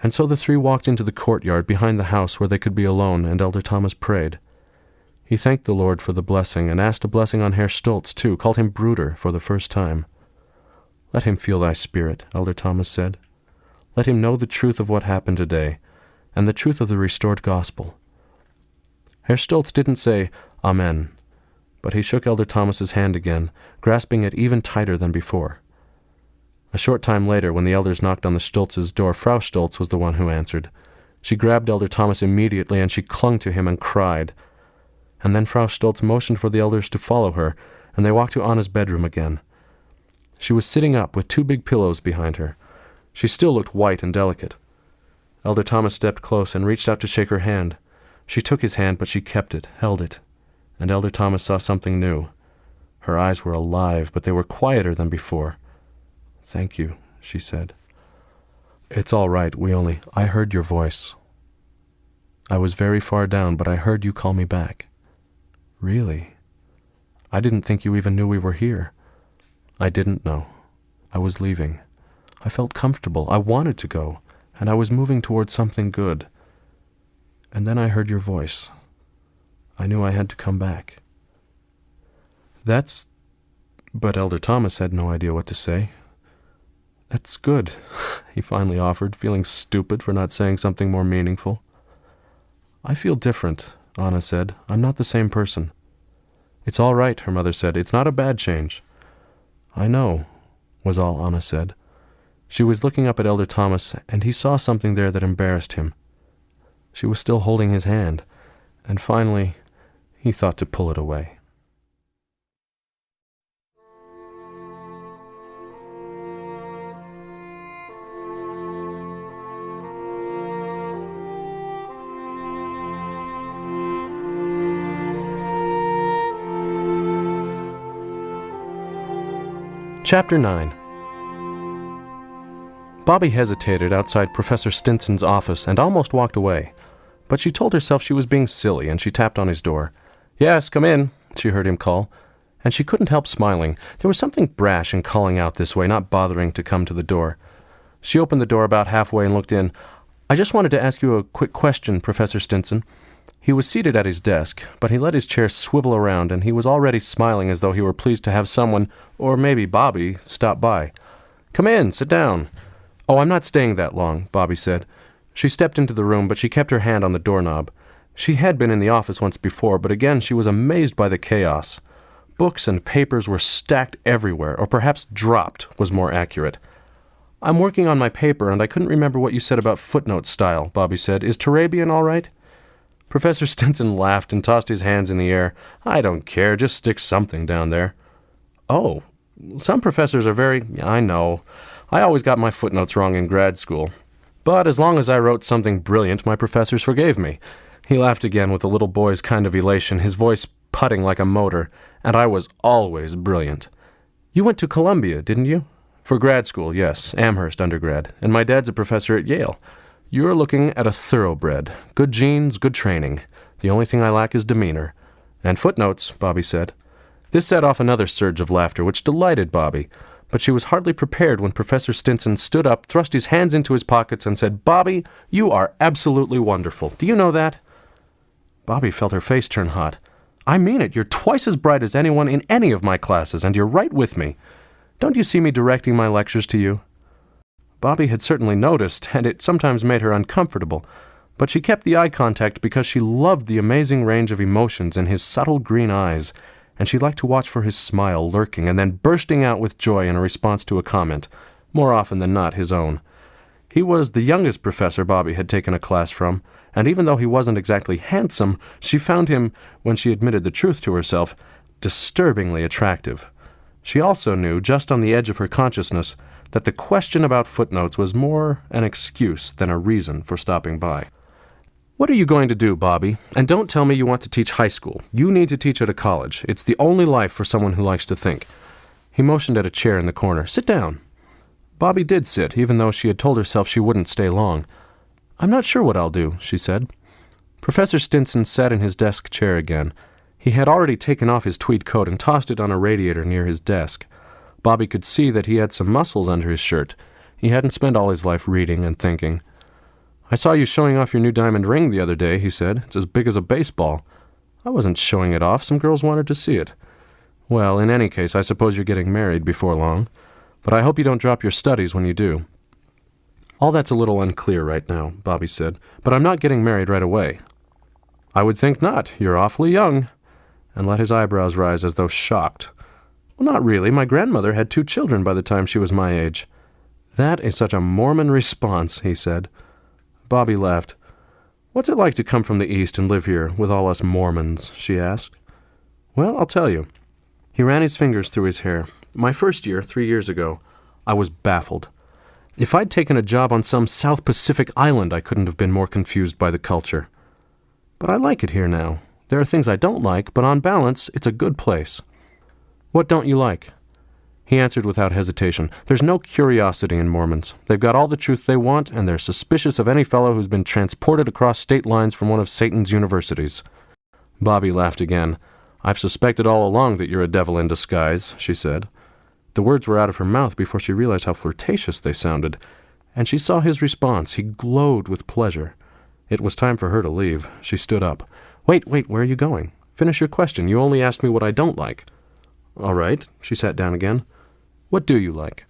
And so the three walked into the courtyard behind the house where they could be alone, and Elder Thomas prayed. He thanked the Lord for the blessing, and asked a blessing on Herr Stolz, too, called him Bruder for the first time. "Let him feel thy spirit," Elder Thomas said. "Let him know the truth of what happened today, and the truth of the restored gospel." Herr Stolz didn't say, "Amen," but he shook Elder Thomas's hand again, grasping it even tighter than before. A short time later, when the elders knocked on the Stolz's door, Frau Stolz was the one who answered. She grabbed Elder Thomas immediately, and she clung to him and cried. And then Frau Stolz motioned for the elders to follow her, and they walked to Anna's bedroom again. She was sitting up with 2 big pillows behind her. She still looked white and delicate. Elder Thomas stepped close and reached out to shake her hand. She took his hand, but she kept it, held it, and Elder Thomas saw something new. Her eyes were alive, but they were quieter than before. "Thank you," she said. "It's all right, I heard your voice. I was very far down, but I heard you call me back." "Really? I didn't think you even knew we were here." "I didn't know. I was leaving. I felt comfortable. I wanted to go, and I was moving towards something good. And then I heard your voice. I knew I had to come back." But Elder Thomas had no idea what to say. "That's good," he finally offered, feeling stupid for not saying something more meaningful. "I feel different," Anna said. "I'm not the same person." "It's all right," her mother said. "It's not a bad change." "I know," was all Anna said. She was looking up at Elder Thomas, and he saw something there that embarrassed him. She was still holding his hand, and finally he thought to pull it away. Chapter 9. Bobby hesitated outside Professor Stinson's office and almost walked away, but she told herself she was being silly, and she tapped on his door. "Yes, come in," she heard him call, and she couldn't help smiling. There was something brash in calling out this way, not bothering to come to the door. She opened the door about halfway and looked in. "I just wanted to ask you a quick question, Professor Stinson." He was seated at his desk, but he let his chair swivel around, and he was already smiling as though he were pleased to have someone, or maybe Bobby, stop by. "Come in, sit down." "Oh, I'm not staying that long," Bobby said. She stepped into the room, but she kept her hand on the doorknob. She had been in the office once before, but again she was amazed by the chaos. Books and papers were stacked everywhere, or perhaps dropped was more accurate. "I'm working on my paper, and I couldn't remember what you said about footnote style," Bobby said. "Is Turabian all right?" Professor Stinson laughed and tossed his hands in the air. "I don't care, just stick something down there." "Oh, some professors are very—" "I know. I always got my footnotes wrong in grad school. But as long as I wrote something brilliant, my professors forgave me." He laughed again with a little boy's kind of elation, his voice putting like a motor. "And I was always brilliant." "You went to Columbia, didn't you?" "For grad school, yes. Amherst undergrad. And my dad's a professor at Yale. You're looking at a thoroughbred. Good genes, good training. The only thing I lack is demeanor." "And footnotes," Bobby said. This set off another surge of laughter, which delighted Bobby. But she was hardly prepared when Professor Stinson stood up, thrust his hands into his pockets, and said, "Bobby, you are absolutely wonderful. Do you know that?" Bobby felt her face turn hot. "I mean it. You're twice as bright as anyone in any of my classes, and you're right with me. Don't you see me directing my lectures to you?" Bobby had certainly noticed, and it sometimes made her uncomfortable, but she kept the eye contact because she loved the amazing range of emotions in his subtle green eyes, and she liked to watch for his smile lurking and then bursting out with joy in a response to a comment, more often than not his own. He was the youngest professor Bobby had taken a class from, and even though he wasn't exactly handsome, she found him, when she admitted the truth to herself, disturbingly attractive. She also knew, just on the edge of her consciousness, that the question about footnotes was more an excuse than a reason for stopping by. "What are you going to do, Bobby? And don't tell me you want to teach high school. You need to teach at a college. It's the only life for someone who likes to think." He motioned at a chair in the corner. "Sit down." Bobby did sit, even though she had told herself she wouldn't stay long. "I'm not sure what I'll do," she said. Professor Stinson sat in his desk chair again. He had already taken off his tweed coat and tossed it on a radiator near his desk. Bobby could see that he had some muscles under his shirt. He hadn't spent all his life reading and thinking. I saw you showing off your new diamond ring the other day, he said. It's as big as a baseball. I wasn't showing it off. Some girls wanted to see it. Well, in any case, I suppose you're getting married before long. But I hope you don't drop your studies when you do. All that's a little unclear right now, Bobby said. But I'm not getting married right away. I would think not. You're awfully young. And let his eyebrows rise as though shocked. Well, not really. My grandmother had 2 children by the time she was my age. That is such a Mormon response, he said. Bobby laughed. What's it like to come from the East and live here with all us Mormons? She asked. Well, I'll tell you. He ran his fingers through his hair. My first year, 3 years ago, I was baffled. If I'd taken a job on some South Pacific island, I couldn't have been more confused by the culture. But I like it here now. There are things I don't like, but on balance, it's a good place. What don't you like? He answered without hesitation. There's no curiosity in Mormons. They've got all the truth they want, and they're suspicious of any fellow who's been transported across state lines from one of Satan's universities. Bobby laughed again. I've suspected all along that you're a devil in disguise, she said. The words were out of her mouth before she realized how flirtatious they sounded, and she saw his response. He glowed with pleasure. It was time for her to leave. She stood up. Wait, where are you going? Finish your question. You only asked me what I don't like. All right, she sat down again. What do you like?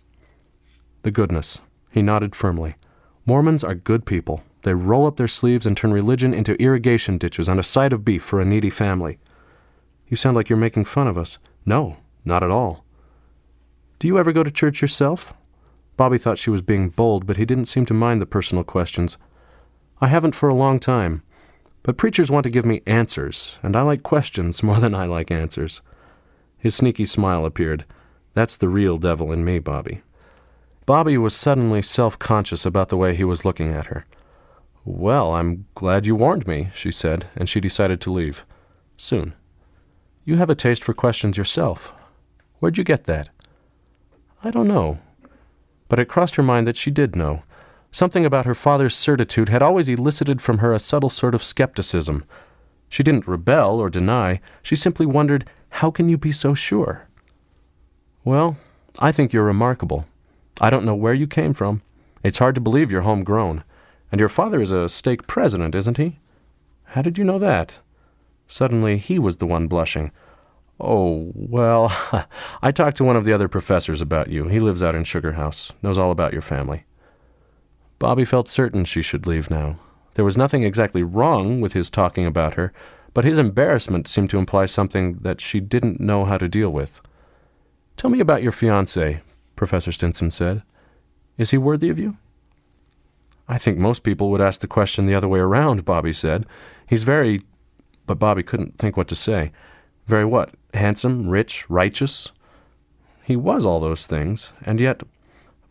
The goodness. He nodded firmly. Mormons are good people. They roll up their sleeves and turn religion into irrigation ditches and a side of beef for a needy family. You sound like you're making fun of us. No, not at all. Do you ever go to church yourself? Bobby thought she was being bold, but he didn't seem to mind the personal questions. I haven't for a long time. But preachers want to give me answers, and I like questions more than I like answers. His sneaky smile appeared. That's the real devil in me, Bobby. Bobby was suddenly self-conscious about the way he was looking at her. Well, I'm glad you warned me, she said, and she decided to leave. Soon. You have a taste for questions yourself. Where'd you get that? I don't know. But it crossed her mind that she did know. Something about her father's certitude had always elicited from her a subtle sort of skepticism. She didn't rebel or deny. She simply wondered, how can you be so sure? Well, I think you're remarkable. I don't know where you came from. It's hard to believe you're homegrown. And your father is a stake president, isn't he? How did you know that? Suddenly, he was the one blushing. Oh, well, I talked to one of the other professors about you. He lives out in Sugar House, knows all about your family. Bobby felt certain she should leave now. There was nothing exactly wrong with his talking about her, but his embarrassment seemed to imply something that she didn't know how to deal with. Tell me about your fiancé, Professor Stinson said. Is he worthy of you? I think most people would ask the question the other way around, Bobby said. He's very... But Bobby couldn't think what to say. Very what? Handsome, rich, righteous? He was all those things, and yet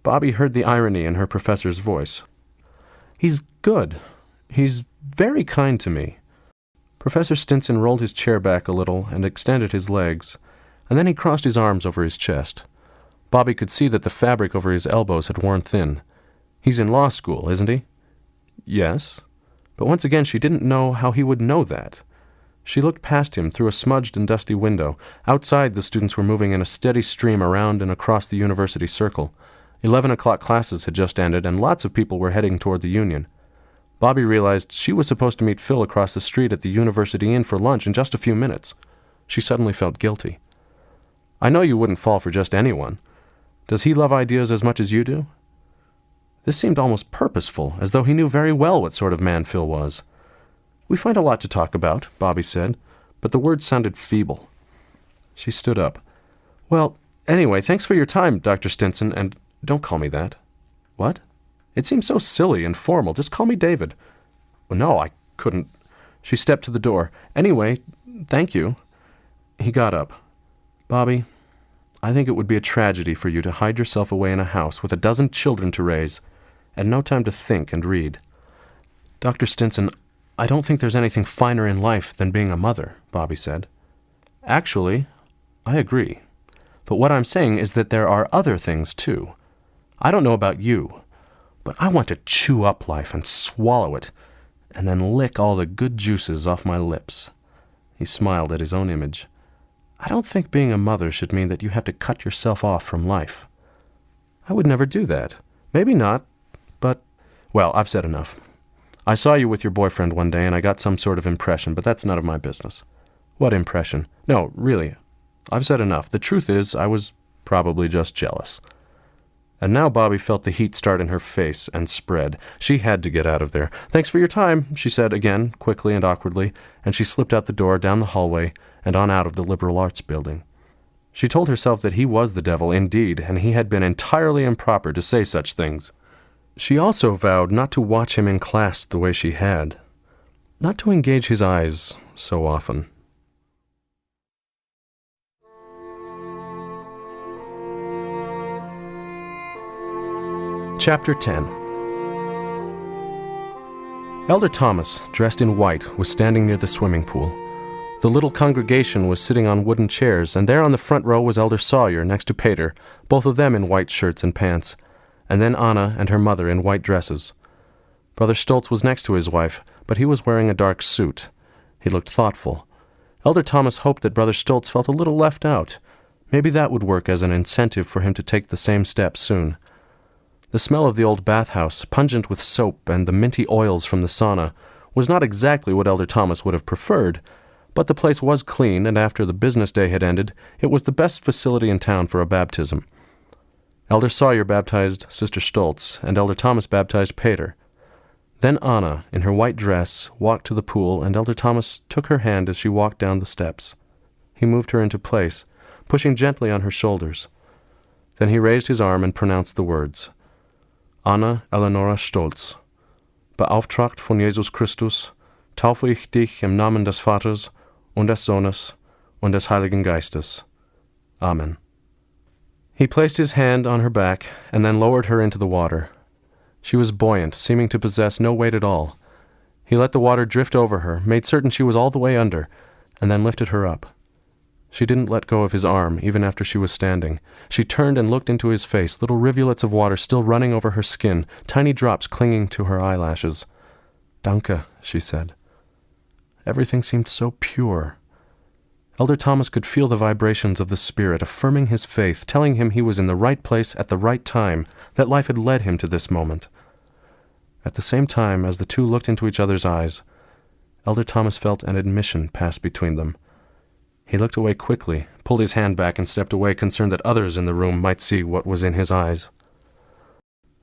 Bobby heard the irony in her professor's voice. He's good. He's very kind to me. Professor Stinson rolled his chair back a little and extended his legs, and then he crossed his arms over his chest. Bobby could see that the fabric over his elbows had worn thin. He's in law school, isn't he? Yes. But once again she didn't know how he would know that. She looked past him through a smudged and dusty window. Outside, the students were moving in a steady stream around and across the university circle. 11 o'clock classes had just ended, and lots of people were heading toward the Union. Bobby realized she was supposed to meet Phil across the street at the University Inn for lunch in just a few minutes. She suddenly felt guilty. I know you wouldn't fall for just anyone. Does he love ideas as much as you do? This seemed almost purposeful, as though he knew very well what sort of man Phil was. We find a lot to talk about, Bobby said, but the words sounded feeble. She stood up. Well, anyway, thanks for your time, Dr. Stinson, and don't call me that. What? It seems so silly and formal. Just call me David. Well, no, I couldn't. She stepped to the door. Anyway, thank you. He got up. Bobby, I think it would be a tragedy for you to hide yourself away in a house with a dozen children to raise and no time to think and read. Dr. Stinson, I don't think there's anything finer in life than being a mother, Bobby said. Actually, I agree. But what I'm saying is that there are other things, too. I don't know about you, but I want to chew up life and swallow it, and then lick all the good juices off my lips. He smiled at his own image. I don't think being a mother should mean that you have to cut yourself off from life. I would never do that. Maybe not, but, well, I've said enough. I saw you with your boyfriend one day, and I got some sort of impression, but that's none of my business." "What impression?" "No, really. I've said enough. The truth is, I was probably just jealous." And now Bobby felt the heat start in her face and spread. She had to get out of there. "Thanks for your time," she said again, quickly and awkwardly, and she slipped out the door, down the hallway, and on out of the liberal arts building. She told herself that he was the devil indeed, and he had been entirely improper to say such things. She also vowed not to watch him in class the way she had, not to engage his eyes so often. Chapter 10. Elder Thomas, dressed in white, was standing near the swimming pool. The little congregation was sitting on wooden chairs, and there on the front row was Elder Sawyer next to Pater, both of them in white shirts and pants, and then Anna and her mother in white dresses. Brother Stoltz was next to his wife, but he was wearing a dark suit. He looked thoughtful. Elder Thomas hoped that Brother Stoltz felt a little left out. Maybe that would work as an incentive for him to take the same step soon. The smell of the old bathhouse, pungent with soap and the minty oils from the sauna, was not exactly what Elder Thomas would have preferred, but the place was clean, and after the business day had ended, it was the best facility in town for a baptism. Elder Sawyer baptized Sister Stoltz, and Elder Thomas baptized Pater. Then Anna, in her white dress, walked to the pool, and Elder Thomas took her hand as she walked down the steps. He moved her into place, pushing gently on her shoulders. Then he raised his arm and pronounced the words, "Anna Eleonora Stoltz, beauftragt von Jesus Christus, taufe ich dich im Namen des Vaters und des Sohnes und des Heiligen Geistes. Amen." He placed his hand on her back and then lowered her into the water. She was buoyant, seeming to possess no weight at all. He let the water drift over her, made certain she was all the way under, and then lifted her up. She didn't let go of his arm, even after she was standing. She turned and looked into his face, little rivulets of water still running over her skin, tiny drops clinging to her eyelashes. "Danke," she said. Everything seemed so pure. Elder Thomas could feel the vibrations of the Spirit affirming his faith, telling him he was in the right place at the right time, that life had led him to this moment. At the same time, as the two looked into each other's eyes, Elder Thomas felt an admission pass between them. He looked away quickly, pulled his hand back, and stepped away, concerned that others in the room might see what was in his eyes.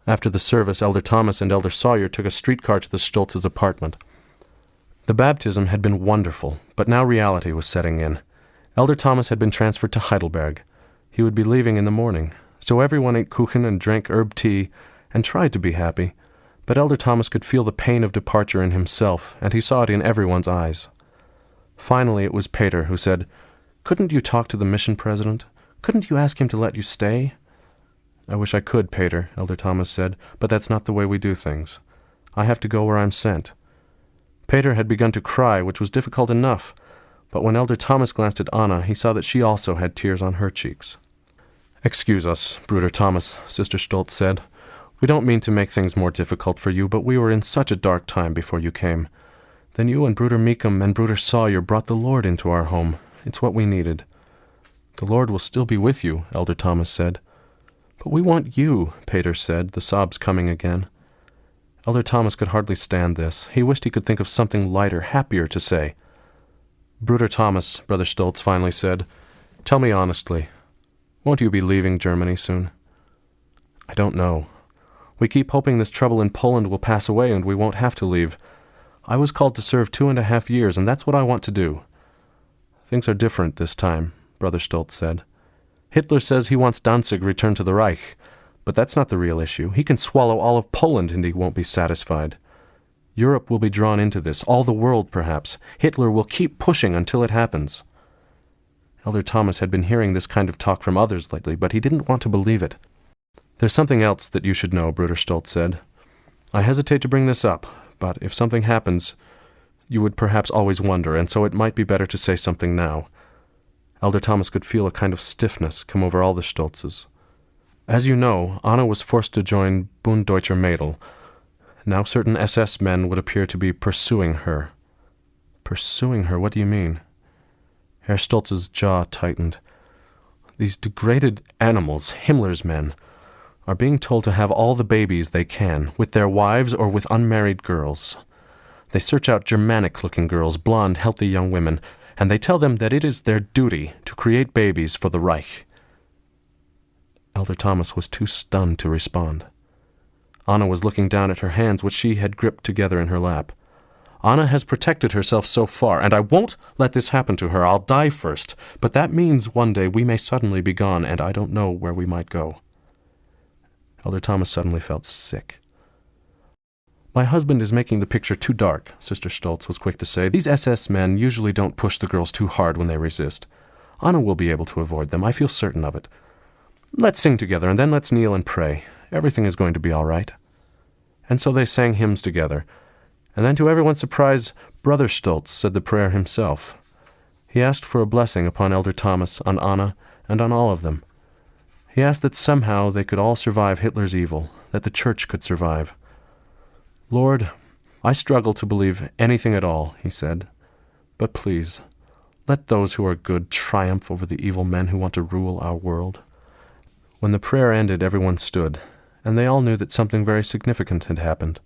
After the service, Elder Thomas and Elder Sawyer took a streetcar to the Stoltz's apartment. The baptism had been wonderful, but now reality was setting in. Elder Thomas had been transferred to Heidelberg. He would be leaving in the morning, so everyone ate kuchen and drank herb tea and tried to be happy, but Elder Thomas could feel the pain of departure in himself, and he saw it in everyone's eyes. Finally, it was Pater who said, "Couldn't you talk to the mission president? Couldn't you ask him to let you stay?" "I wish I could, Pater," Elder Thomas said, "but that's not the way we do things. I have to go where I'm sent." Pater had begun to cry, which was difficult enough, but when Elder Thomas glanced at Anna, he saw that she also had tears on her cheeks. "Excuse us, Bruder Thomas," Sister Stoltz said. "We don't mean to make things more difficult for you, but we were in such a dark time before you came. Then you and Bruder Meekum and Bruder Sawyer brought the Lord into our home. It's what we needed." "The Lord will still be with you," Elder Thomas said. "But we want you," Pater said, the sobs coming again. Elder Thomas could hardly stand this. He wished he could think of something lighter, happier to say. "Bruder Thomas," Brother Stoltz finally said, "tell me honestly, won't you be leaving Germany soon?" "I don't know. We keep hoping this trouble in Poland will pass away and we won't have to leave. I was called to serve 2.5 years, and that's what I want to do." "Things are different this time," Brother Stoltz said. "Hitler says he wants Danzig returned to the Reich, but that's not the real issue. He can swallow all of Poland and he won't be satisfied. Europe will be drawn into this, all the world perhaps. Hitler will keep pushing until it happens." Elder Thomas had been hearing this kind of talk from others lately, but he didn't want to believe it. "There's something else that you should know," Bruder Stoltz said. "I hesitate to bring this up, but if something happens, you would perhaps always wonder, and so it might be better to say something now." Elder Thomas could feel a kind of stiffness come over all the Stoltzes. "As you know, Anna was forced to join Bund Deutscher Mädel. Now certain SS men would appear to be pursuing her." "Pursuing her? What do you mean?" Herr Stoltz's jaw tightened. "These degraded animals, Himmler's men, are being told to have all the babies they can, with their wives or with unmarried girls. They search out Germanic-looking girls, blonde, healthy young women, and they tell them that it is their duty to create babies for the Reich. Elder Thomas was too stunned to respond. Anna was looking down at her hands, which she had gripped together in her lap. Anna has protected herself so far, and I won't let this happen to her. I'll die first, but that means one day we may suddenly be gone, and I don't know where we might go. Elder Thomas suddenly felt sick. My husband is making the picture too dark, Sister Stoltz was quick to say. These SS men usually don't push the girls too hard when they resist. Anna will be able to avoid them. I feel certain of it. Let's sing together, and then let's kneel and pray. Everything is going to be all right. And so they sang hymns together. And then to everyone's surprise, Brother Stoltz said the prayer himself. He asked for a blessing upon Elder Thomas, on Anna, and on all of them. He asked that somehow they could all survive Hitler's evil, that the Church could survive. Lord, I struggle to believe anything at all, he said. But please, let those who are good triumph over the evil men who want to rule our world. When the prayer ended, everyone stood, and they all knew that something very significant had happened.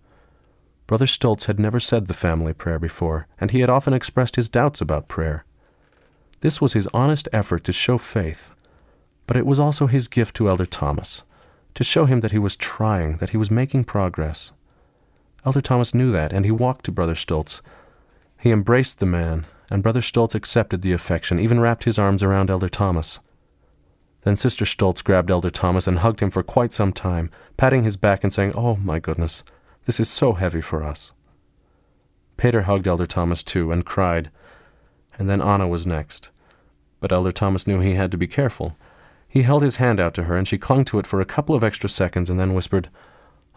Brother Stoltz had never said the family prayer before, and he had often expressed his doubts about prayer. This was his honest effort to show faith, but it was also his gift to Elder Thomas, to show him that he was trying, that he was making progress. Elder Thomas knew that, and he walked to Brother Stoltz. He embraced the man, and Brother Stoltz accepted the affection, even wrapped his arms around Elder Thomas. Then Sister Stoltz grabbed Elder Thomas and hugged him for quite some time, patting his back and saying, "Oh, my goodness, this is so heavy for us." Peter hugged Elder Thomas too and cried, and then Anna was next. But Elder Thomas knew he had to be careful. He held his hand out to her, and she clung to it for a couple of extra seconds and then whispered,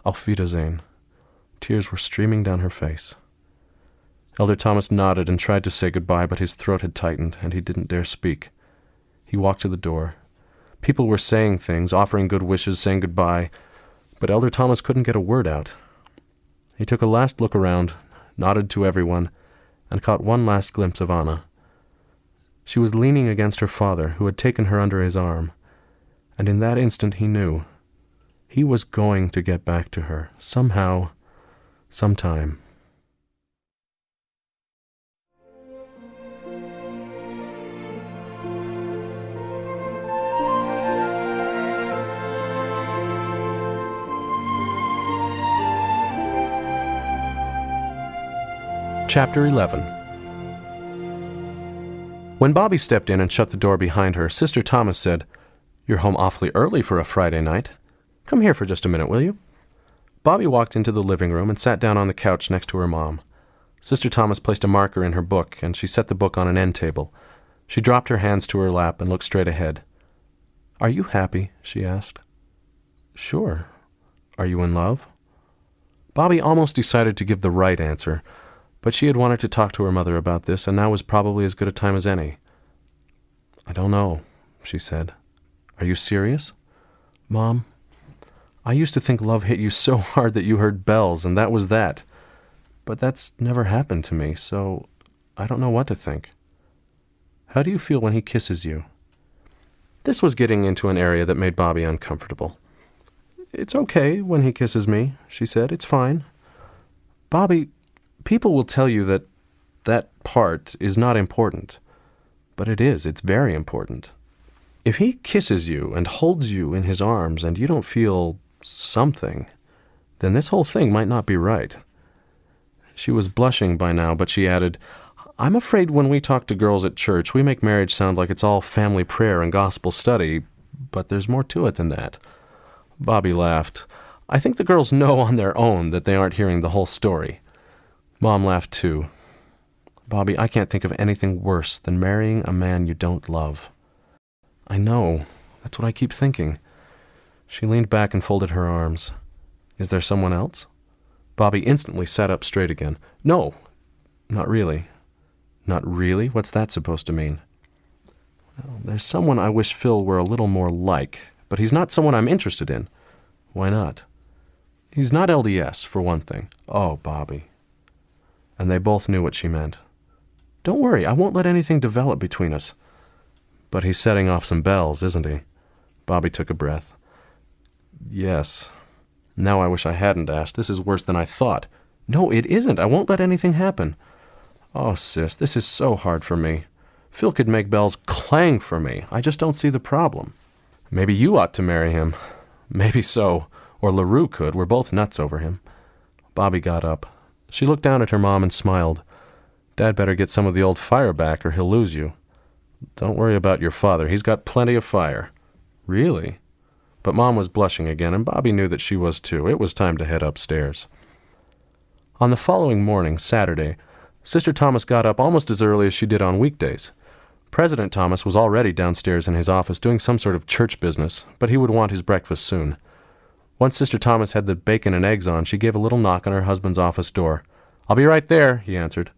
"Auf Wiedersehen." Tears were streaming down her face. Elder Thomas nodded and tried to say goodbye, but his throat had tightened, and he didn't dare speak. He walked to the door. People were saying things, offering good wishes, saying goodbye, but Elder Thomas couldn't get a word out. He took a last look around, nodded to everyone, and caught one last glimpse of Anna. She was leaning against her father, who had taken her under his arm, and in that instant he knew. He was going to get back to her, somehow, sometime. Chapter 11. When Bobby stepped in and shut the door behind her, Sister Thomas said, "You're home awfully early for a Friday night. Come here for just a minute, will you?" Bobby walked into the living room and sat down on the couch next to her mom. Sister Thomas placed a marker in her book, and she set the book on an end table. She dropped her hands to her lap and looked straight ahead. "Are you happy?" she asked. "Sure. Are you in love?" Bobby almost decided to give the right answer, but she had wanted to talk to her mother about this, and now was probably as good a time as any. "I don't know," she said. "Are you serious?" "Mom, I used to think love hit you so hard that you heard bells, and that was that. But that's never happened to me, so I don't know what to think." "How do you feel when he kisses you?" This was getting into an area that made Bobby uncomfortable. "It's okay when he kisses me," she said. "It's fine." "Bobby, people will tell you that that part is not important. But it is. It's very important. If he kisses you and holds you in his arms and you don't feel something, then this whole thing might not be right." She was blushing by now, but she added, "I'm afraid when we talk to girls at church, we make marriage sound like it's all family prayer and gospel study, but there's more to it than that." Bobby laughed. "I think the girls know on their own that they aren't hearing the whole story." Mom laughed too. "Bobby, I can't think of anything worse than marrying a man you don't love." "I know. That's what I keep thinking." She leaned back and folded her arms. "Is there someone else?" Bobby instantly sat up straight again. "No, not really." "Not really? What's that supposed to mean?" "Well, there's someone I wish Phil were a little more like, but he's not someone I'm interested in." "Why not?" "He's not LDS, for one thing." "Oh, Bobby." And they both knew what she meant. "Don't worry, I won't let anything develop between us." "But he's setting off some bells, isn't he?" Bobby took a breath. "Yes. Now I wish I hadn't asked. This is worse than I thought." No, it isn't. I won't let anything happen. Oh, sis, this is so hard for me. Phil could make bells clang for me. I just don't see the problem. Maybe you ought to marry him. Maybe so. Or LaRue could. We're both nuts over him. Bobby got up. She looked down at her mom and smiled. Dad better get some of the old fire back or he'll lose you. Don't worry about your father. He's got plenty of fire. Really? But Mom was blushing again, and Bobby knew that she was too. It was time to head upstairs. On the following morning, Saturday, Sister Thomas got up almost as early as she did on weekdays. President Thomas was already downstairs in his office doing some sort of church business, but he would want his breakfast soon. Once Sister Thomas had the bacon and eggs on, she gave a little knock on her husband's office door. "I'll be right there," he answered,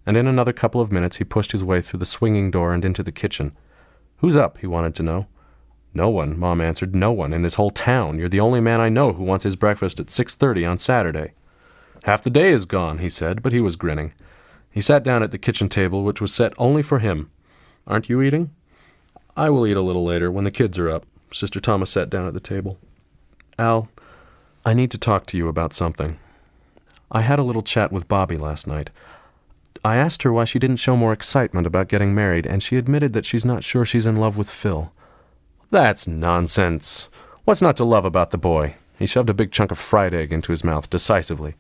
and in another couple of minutes he pushed his way through the swinging door and into the kitchen. "Who's up?" he wanted to know. "No one," Mom answered. "No one in this whole town. You're the only man I know who wants his breakfast at 6:30 on Saturday." "Half the day is gone," he said, but he was grinning. He sat down at the kitchen table, which was set only for him. "Aren't you eating?" "I will eat a little later, when the kids are up." Sister Thomas sat down at the table. "Al, I need to talk to you about something. I had a little chat with Bobby last night. I asked her why she didn't show more excitement about getting married, and she admitted that she's not sure she's in love with Phil." "That's nonsense. What's not to love about the boy?" He shoved a big chunk of fried egg into his mouth decisively.